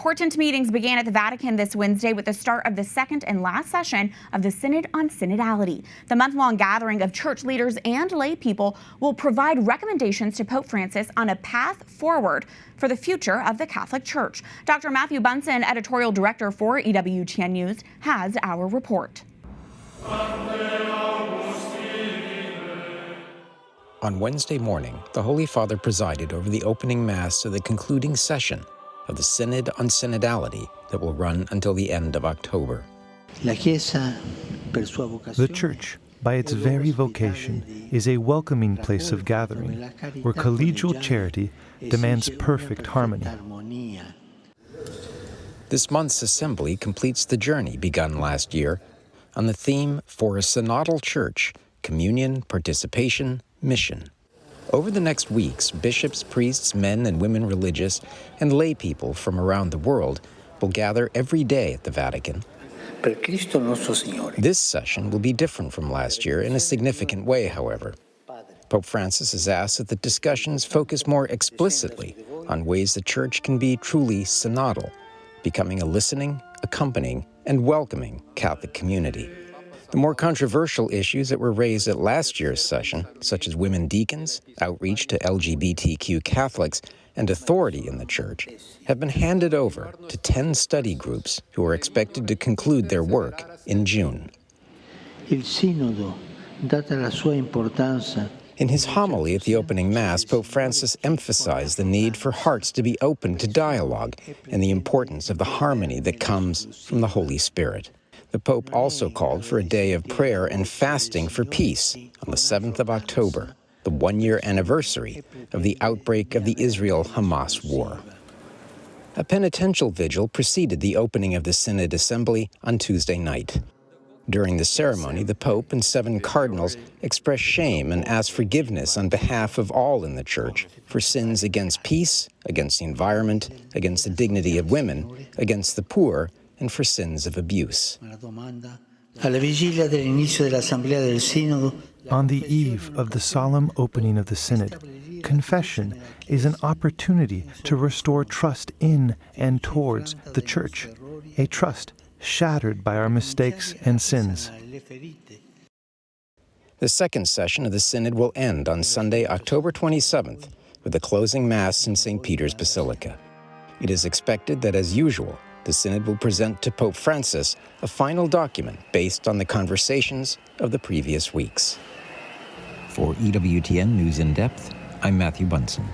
Important meetings began at the Vatican this Wednesday with the start of the second and last session of the Synod on Synodality. The month-long gathering of church leaders and lay people will provide recommendations to Pope Francis on a path forward for the future of the Catholic Church. Dr. Matthew Bunson, editorial director for EWTN News, has our report. On Wednesday morning, the Holy Father presided over the opening Mass of the concluding session of the Synod on Synodality that will run until the end of October. The Church, by its very vocation, is a welcoming place of gathering, where collegial charity demands perfect harmony. This month's assembly completes the journey begun last year on the theme For a Synodal Church, Communion, Participation, Mission. Over the next weeks, bishops, priests, men and women religious, and lay people from around the world will gather every day at the Vatican. This session will be different from last year in a significant way, however. Pope Francis has asked that the discussions focus more explicitly on ways the Church can be truly synodal, becoming a listening, accompanying, and welcoming Catholic community. The more controversial issues that were raised at last year's session, such as women deacons, outreach to LGBTQ Catholics, and authority in the Church, have been handed over to 10 study groups who are expected to conclude their work in June. In his homily at the opening Mass, Pope Francis emphasized the need for hearts to be open to dialogue and the importance of the harmony that comes from the Holy Spirit. The Pope also called for a day of prayer and fasting for peace on the 7th of October, the one-year anniversary of the outbreak of the Israel-Hamas war. A penitential vigil preceded the opening of the Synod Assembly on Tuesday night. During the ceremony, the Pope and 7 cardinals expressed shame and asked forgiveness on behalf of all in the Church for sins against peace, against the environment, against the dignity of women, against the poor, and for sins of abuse. On the eve of the solemn opening of the Synod, confession is an opportunity to restore trust in and towards the Church, a trust shattered by our mistakes and sins. The second session of the Synod will end on Sunday, October 27th, with a closing Mass in St. Peter's Basilica. It is expected that, as usual, the Synod will present to Pope Francis a final document based on the conversations of the previous weeks. For EWTN News in Depth, I'm Matthew Bunson.